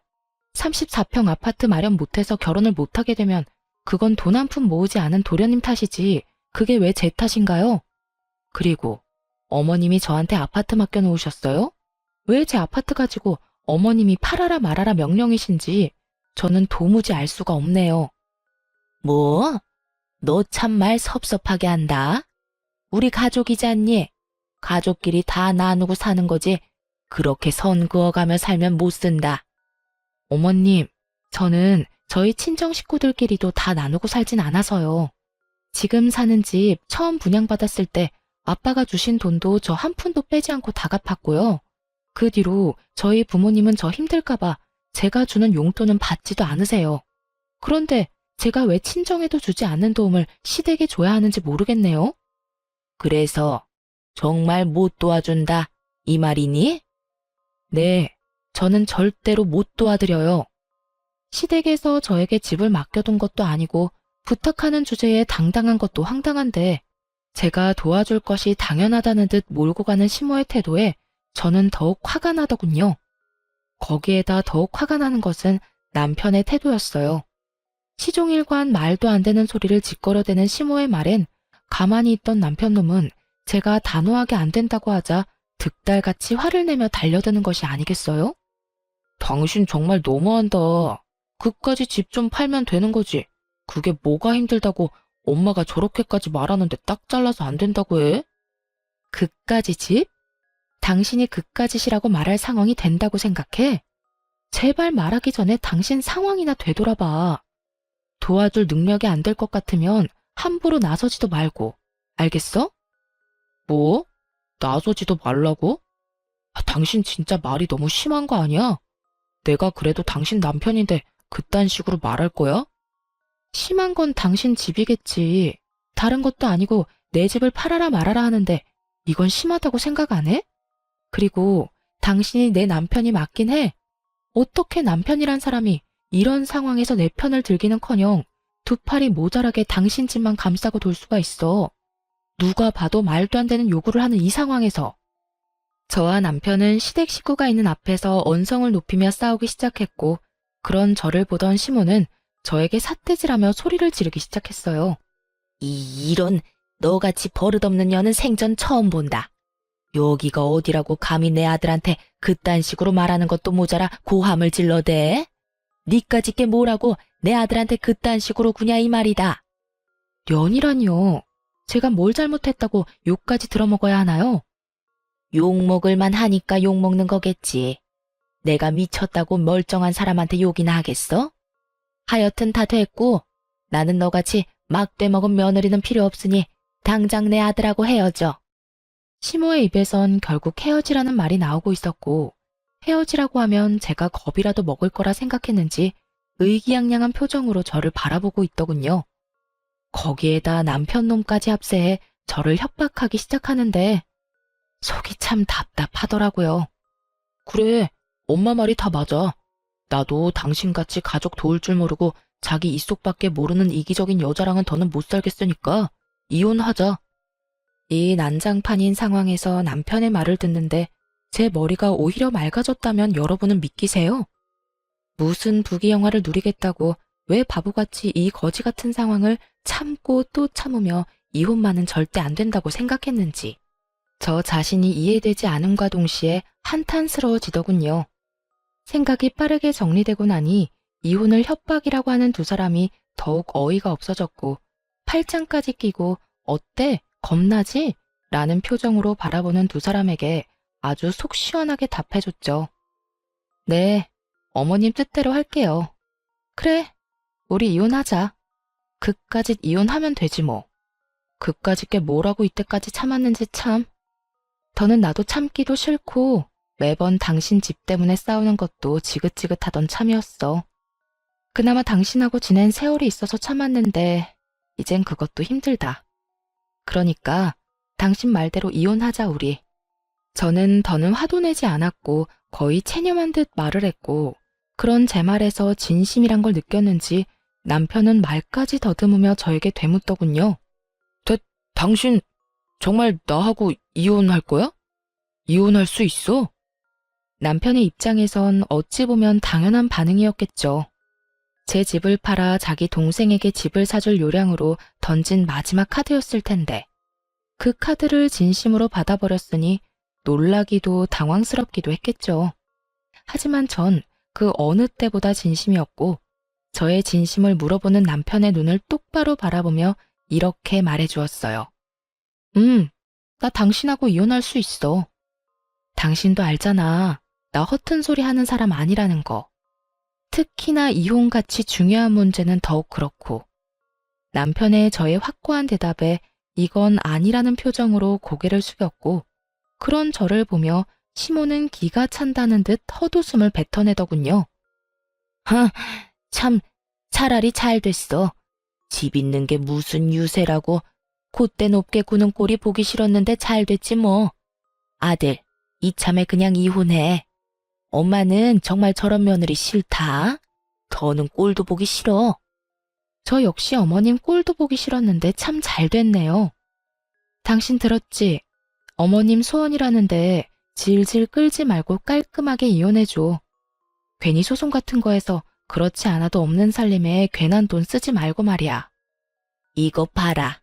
34평 아파트 마련 못해서 결혼을 못하게 되면 그건 돈 한 푼 모으지 않은 도련님 탓이지 그게 왜 제 탓인가요? 그리고 어머님이 저한테 아파트 맡겨놓으셨어요? 왜 제 아파트 가지고 어머님이 팔아라 말아라 명령이신지 저는 도무지 알 수가 없네요. 뭐? 너 참말 섭섭하게 한다. 우리 가족이지 않니? 가족끼리 다 나누고 사는 거지. 그렇게 선 그어가며 살면 못 쓴다. 어머님, 저는 저희 친정 식구들끼리도 다 나누고 살진 않아서요. 지금 사는 집 처음 분양받았을 때 아빠가 주신 돈도 저 한 푼도 빼지 않고 다 갚았고요. 그 뒤로 저희 부모님은 저 힘들까봐 제가 주는 용돈은 받지도 않으세요. 그런데 제가 왜 친정에도 주지 않는 도움을 시댁에 줘야 하는지 모르겠네요. 그래서 정말 못 도와준다, 이 말이니? 네, 저는 절대로 못 도와드려요. 시댁에서 저에게 집을 맡겨둔 것도 아니고 부탁하는 주제에 당당한 것도 황당한데 제가 도와줄 것이 당연하다는 듯 몰고 가는 시모의 태도에 저는 더욱 화가 나더군요. 거기에다 더욱 화가 나는 것은 남편의 태도였어요. 시종일관 말도 안 되는 소리를 짓거려대는 시모의 말엔 가만히 있던 남편놈은 제가 단호하게 안 된다고 하자 득달같이 화를 내며 달려드는 것이 아니겠어요? 당신 정말 너무한다. 그까지 집 좀 팔면 되는 거지. 그게 뭐가 힘들다고 엄마가 저렇게까지 말하는데 딱 잘라서 안 된다고 해? 그까지 집? 당신이 그까짓이라고 말할 상황이 된다고 생각해? 제발 말하기 전에 당신 상황이나 되돌아봐. 도와줄 능력이 안 될 것 같으면 함부로 나서지도 말고. 알겠어? 뭐? 나서지도 말라고? 당신 진짜 말이 너무 심한 거 아니야? 내가 그래도 당신 남편인데 그딴 식으로 말할 거야? 심한 건 당신 집이겠지. 다른 것도 아니고 내 집을 팔아라 말아라 하는데 이건 심하다고 생각 안 해? 그리고 당신이 내 남편이 맞긴 해. 어떻게 남편이란 사람이 이런 상황에서 내 편을 들기는커녕 두 팔이 모자라게 당신 집만 감싸고 돌 수가 있어. 누가 봐도 말도 안 되는 요구를 하는 이 상황에서. 저와 남편은 시댁 식구가 있는 앞에서 언성을 높이며 싸우기 시작했고, 그런 저를 보던 시모는 저에게 삿대질하며 소리를 지르기 시작했어요. 이런 너같이 버릇없는 년은 생전 처음 본다. 여기가 어디라고 감히 내 아들한테 그딴 식으로 말하는 것도 모자라 고함을 질러대? 니까짓 게 뭐라고 내 아들한테 그딴 식으로 구냐 이 말이다. 년이라니요. 제가 뭘 잘못했다고 욕까지 들어먹어야 하나요? 욕먹을만 하니까 욕먹는 거겠지. 내가 미쳤다고 멀쩡한 사람한테 욕이나 하겠어? 하여튼 다 됐고 나는 너같이 막 되먹은 며느리는 필요 없으니 당장 내 아들하고 헤어져. 시모의 입에선 결국 헤어지라는 말이 나오고 있었고, 헤어지라고 하면 제가 겁이라도 먹을 거라 생각했는지 의기양양한 표정으로 저를 바라보고 있더군요. 거기에다 남편 놈까지 합세해 저를 협박하기 시작하는데 속이 참 답답하더라고요. 그래, 엄마 말이 다 맞아. 나도 당신같이 가족 도울 줄 모르고 자기 입속밖에 모르는 이기적인 여자랑은 더는 못 살겠으니까 이혼하자. 이 난장판인 상황에서 남편의 말을 듣는데 제 머리가 오히려 맑아졌다면 여러분은 믿기세요? 무슨 부귀영화를 누리겠다고 왜 바보같이 이 거지 같은 상황을 참고 또 참으며 이혼만은 절대 안 된다고 생각했는지. 저 자신이 이해되지 않음과 동시에 한탄스러워지더군요. 생각이 빠르게 정리되고 나니 이혼을 협박이라고 하는 두 사람이 더욱 어이가 없어졌고 팔짱까지 끼고 어때? 겁나지? 라는 표정으로 바라보는 두 사람에게 아주 속 시원하게 답해줬죠. 네, 어머님 뜻대로 할게요. 그래, 우리 이혼하자. 그까짓 이혼하면 되지 뭐. 그까짓 게 뭐라고 이때까지 참았는지 참. 더는 나도 참기도 싫고 매번 당신 집 때문에 싸우는 것도 지긋지긋하던 참이었어. 그나마 당신하고 지낸 세월이 있어서 참았는데 이젠 그것도 힘들다. 그러니까 당신 말대로 이혼하자 우리. 저는 더는 화도 내지 않았고 거의 체념한 듯 말을 했고 그런 제 말에서 진심이란 걸 느꼈는지 남편은 말까지 더듬으며 저에게 되묻더군요. 당신 정말 나하고 이혼할 거야? 이혼할 수 있어? 남편의 입장에선 어찌 보면 당연한 반응이었겠죠. 제 집을 팔아 자기 동생에게 집을 사줄 요량으로 던진 마지막 카드였을 텐데 그 카드를 진심으로 받아버렸으니 놀라기도 당황스럽기도 했겠죠. 하지만 전 그 어느 때보다 진심이었고 저의 진심을 물어보는 남편의 눈을 똑바로 바라보며 이렇게 말해주었어요. 나 당신하고 이혼할 수 있어. 당신도 알잖아. 나 허튼 소리 하는 사람 아니라는 거. 특히나 이혼같이 중요한 문제는 더욱 그렇고. 남편의 저의 확고한 대답에 이건 아니라는 표정으로 고개를 숙였고 그런 저를 보며 시모는 기가 찬다는 듯 헛웃음을 뱉어내더군요. 참 차라리 잘 됐어. 집 있는 게 무슨 유세라고 콧대 높게 구는 꼴이 보기 싫었는데 잘 됐지 뭐. 아들, 이참에 그냥 이혼해. 엄마는 정말 저런 며느리 싫다. 더는 꼴도 보기 싫어. 저 역시 어머님 꼴도 보기 싫었는데 참 잘 됐네요. 당신 들었지? 어머님 소원이라는데 질질 끌지 말고 깔끔하게 이혼해줘. 괜히 소송 같은 거에서 그렇지 않아도 없는 살림에 괜한 돈 쓰지 말고 말이야. 이거 봐라.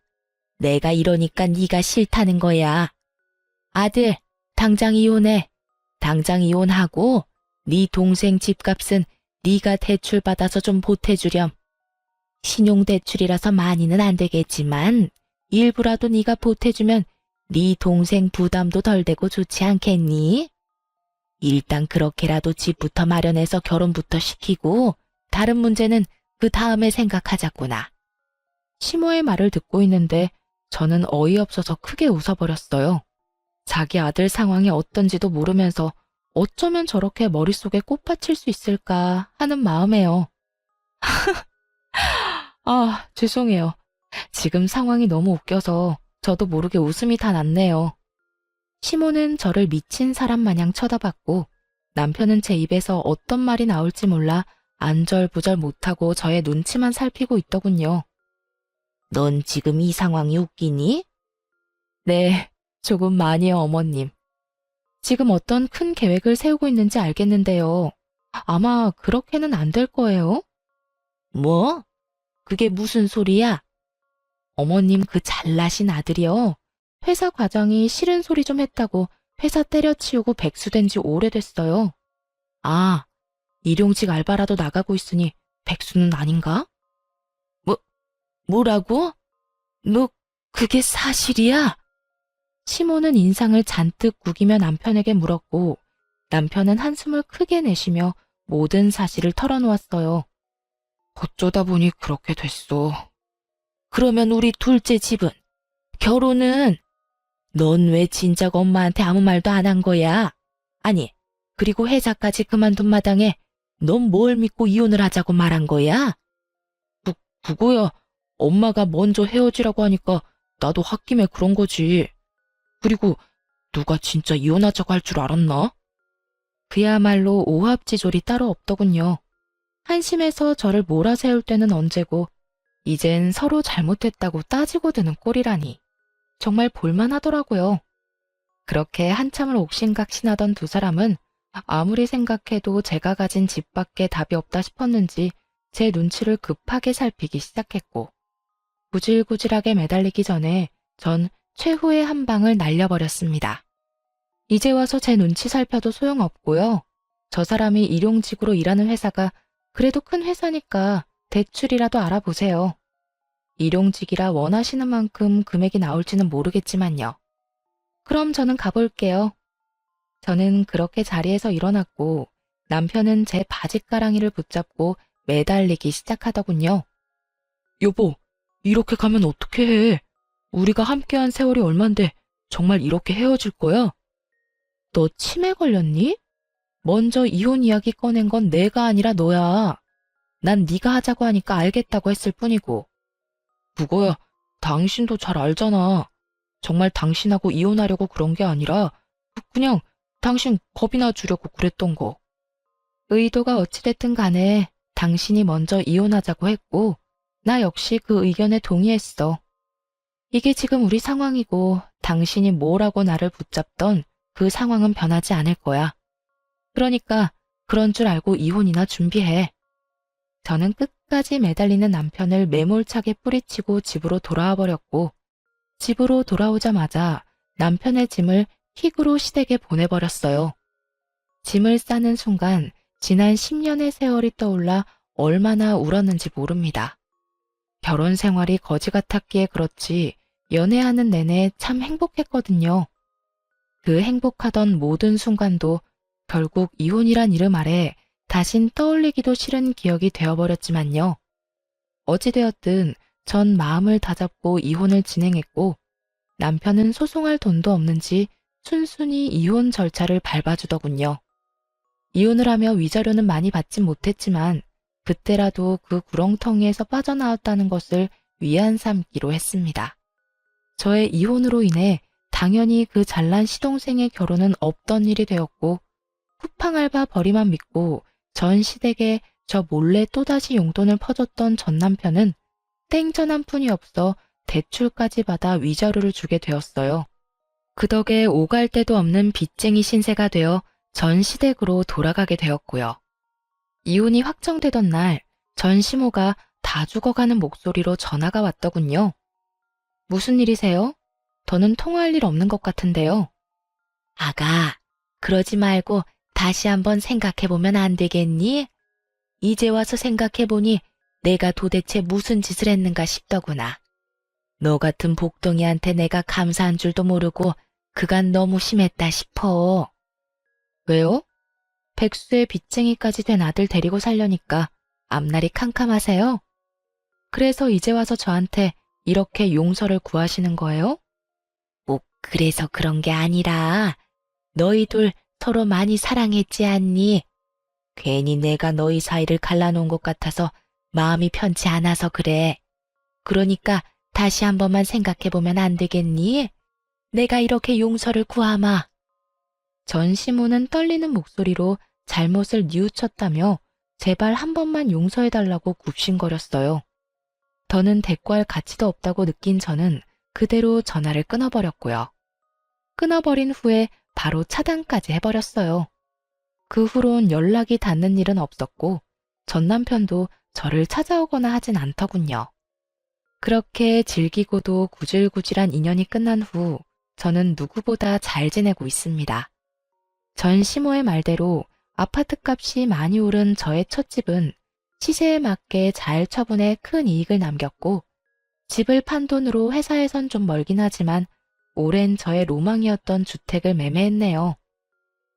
내가 이러니까 네가 싫다는 거야. 아들, 당장 이혼해. 당장 이혼하고 네 동생 집값은 네가 대출받아서 좀 보태주렴. 신용대출이라서 많이는 안 되겠지만 일부라도 네가 보태주면 네 동생 부담도 덜 되고 좋지 않겠니? 일단 그렇게라도 집부터 마련해서 결혼부터 시키고 다른 문제는 그 다음에 생각하자꾸나. 시모의 말을 듣고 있는데 저는 어이없어서 크게 웃어버렸어요. 자기 아들 상황이 어떤지도 모르면서 어쩌면 저렇게 머릿속에 꽃받칠 수 있을까 하는 마음에요. 아, 죄송해요. 지금 상황이 너무 웃겨서 저도 모르게 웃음이 다 났네요. 시모는 저를 미친 사람 마냥 쳐다봤고 남편은 제 입에서 어떤 말이 나올지 몰라 안절부절 못하고 저의 눈치만 살피고 있더군요. 넌 지금 이 상황이 웃기니? 네, 조금 많이요, 어머님. 지금 어떤 큰 계획을 세우고 있는지 알겠는데요. 아마 그렇게는 안 될 거예요. 뭐? 그게 무슨 소리야? 어머님 그 잘나신 아들이요. 회사 과장이 싫은 소리 좀 했다고 회사 때려치우고 백수된 지 오래됐어요. 아, 일용직 알바라도 나가고 있으니 백수는 아닌가? 뭐라고? 너 그게 사실이야? 시모는 인상을 잔뜩 구기며 남편에게 물었고 남편은 한숨을 크게 내쉬며 모든 사실을 털어놓았어요. 어쩌다 보니 그렇게 됐어. 그러면 우리 둘째 집은? 결혼은? 넌 왜 진작 엄마한테 아무 말도 안 한 거야? 아니, 그리고 회사까지 그만둔 마당에 넌 뭘 믿고 이혼을 하자고 말한 거야? 그거야. 엄마가 먼저 헤어지라고 하니까 나도 홧김에 그런 거지. 그리고 누가 진짜 이혼하자고 할 줄 알았나? 그야말로 오합지졸이 따로 없더군요. 한심해서 저를 몰아세울 때는 언제고 이젠 서로 잘못했다고 따지고 드는 꼴이라니. 정말 볼만하더라고요. 그렇게 한참을 옥신각신하던 두 사람은 아무리 생각해도 제가 가진 집밖에 답이 없다 싶었는지 제 눈치를 급하게 살피기 시작했고 구질구질하게 매달리기 전에 전 최후의 한 방을 날려버렸습니다. 이제 와서 제 눈치 살펴도 소용없고요. 저 사람이 일용직으로 일하는 회사가 그래도 큰 회사니까 대출이라도 알아보세요. 일용직이라 원하시는 만큼 금액이 나올지는 모르겠지만요. 그럼 저는 가볼게요. 저는 그렇게 자리에서 일어났고 남편은 제 바지가랑이를 붙잡고 매달리기 시작하더군요. 여보, 이렇게 가면 어떻게 해? 우리가 함께한 세월이 얼만데 정말 이렇게 헤어질 거야? 너 치매 걸렸니? 먼저 이혼 이야기 꺼낸 건 내가 아니라 너야. 난 네가 하자고 하니까 알겠다고 했을 뿐이고. 그거야, 당신도 잘 알잖아. 정말 당신하고 이혼하려고 그런 게 아니라 그냥 당신 겁이나 주려고 그랬던 거. 의도가 어찌됐든 간에 당신이 먼저 이혼하자고 했고 나 역시 그 의견에 동의했어. 이게 지금 우리 상황이고 당신이 뭐라고 나를 붙잡던 그 상황은 변하지 않을 거야. 그러니까 그런 줄 알고 이혼이나 준비해. 저는 끝까지 매달리는 남편을 매몰차게 뿌리치고 집으로 돌아와 버렸고 집으로 돌아오자마자 남편의 짐을 킥으로 시댁에 보내버렸어요. 짐을 싸는 순간 지난 10년의 세월이 떠올라 얼마나 울었는지 모릅니다. 결혼 생활이 거지 같았기에 그렇지 연애하는 내내 참 행복했거든요. 그 행복하던 모든 순간도 결국 이혼이란 이름 아래 다신 떠올리기도 싫은 기억이 되어버렸지만요. 어찌되었든 전 마음을 다잡고 이혼을 진행했고 남편은 소송할 돈도 없는지 순순히 이혼 절차를 밟아주더군요. 이혼을 하며 위자료는 많이 받진 못했지만 그때라도 그 구렁텅이에서 빠져나왔다는 것을 위안 삼기로 했습니다. 저의 이혼으로 인해 당연히 그 잘난 시동생의 결혼은 없던 일이 되었고 쿠팡 알바 벌이만 믿고 전 시댁에 저 몰래 또다시 용돈을 퍼줬던 전 남편은 땡전 한 푼이 없어 대출까지 받아 위자료를 주게 되었어요. 그 덕에 오갈 데도 없는 빚쟁이 신세가 되어 전 시댁으로 돌아가게 되었고요. 이혼이 확정되던 날 전 시모가 다 죽어가는 목소리로 전화가 왔더군요. 무슨 일이세요? 더는 통화할 일 없는 것 같은데요. 아가, 그러지 말고 다시 한번 생각해보면 안 되겠니? 이제 와서 생각해보니 내가 도대체 무슨 짓을 했는가 싶더구나. 너 같은 복덩이한테 내가 감사한 줄도 모르고 그간 너무 심했다 싶어. 왜요? 백수의 빚쟁이까지 된 아들 데리고 살려니까 앞날이 캄캄하세요? 그래서 이제 와서 저한테 이렇게 용서를 구하시는 거예요? 뭐 그래서 그런 게 아니라 너희 둘 서로 많이 사랑했지 않니? 괜히 내가 너희 사이를 갈라놓은 것 같아서 마음이 편치 않아서 그래. 그러니까 다시 한 번만 생각해보면 안 되겠니? 내가 이렇게 용서를 구하마. 전 시모는 떨리는 목소리로 잘못을 뉘우쳤다며 제발 한 번만 용서해달라고 굽신거렸어요. 더는 대꾸할 가치도 없다고 느낀 저는 그대로 전화를 끊어버렸고요. 끊어버린 후에 바로 차단까지 해버렸어요. 그 후론 연락이 닿는 일은 없었고 전 남편도 저를 찾아오거나 하진 않더군요. 그렇게 질기고도 구질구질한 인연이 끝난 후 저는 누구보다 잘 지내고 있습니다. 전 시모의 말대로 아파트 값이 많이 오른 저의 첫 집은 시세에 맞게 잘 처분해 큰 이익을 남겼고 집을 판 돈으로 회사에선 좀 멀긴 하지만 오랜 저의 로망이었던 주택을 매매했네요.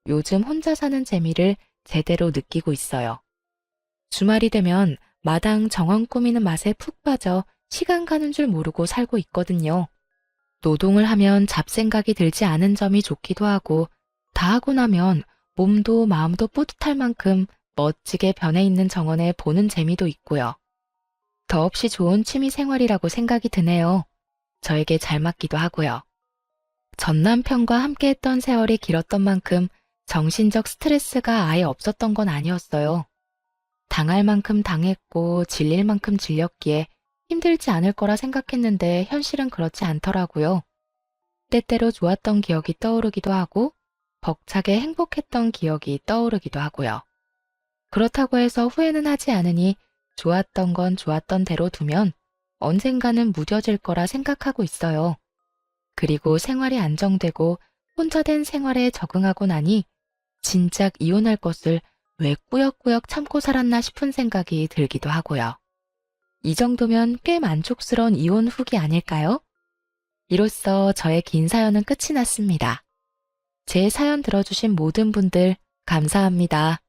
요즘 혼자 사는 재미를 제대로 느끼고 있어요. 주말이 되면 마당 정원 꾸미는 맛에 푹 빠져 시간 가는 줄 모르고 살고 있거든요. 노동을 하면 잡생각이 들지 않은 점이 좋기도 하고 다 하고 나면 몸도 마음도 뿌듯할 만큼 멋지게 변해 있는 정원을 보는 재미도 있고요. 더없이 좋은 취미 생활이라고 생각이 드네요. 저에게 잘 맞기도 하고요. 전 남편과 함께 했던 세월이 길었던 만큼 정신적 스트레스가 아예 없었던 건 아니었어요. 당할 만큼 당했고 질릴 만큼 질렸기에 힘들지 않을 거라 생각했는데 현실은 그렇지 않더라고요. 때때로 좋았던 기억이 떠오르기도 하고 벅차게 행복했던 기억이 떠오르기도 하고요. 그렇다고 해서 후회는 하지 않으니 좋았던 건 좋았던 대로 두면 언젠가는 무뎌질 거라 생각하고 있어요. 그리고 생활이 안정되고 혼자 된 생활에 적응하고 나니 진작 이혼할 것을 왜 꾸역꾸역 참고 살았나 싶은 생각이 들기도 하고요. 이 정도면 꽤 만족스러운 이혼 후기 아닐까요? 이로써 저의 긴 사연은 끝이 났습니다. 제 사연 들어주신 모든 분들 감사합니다.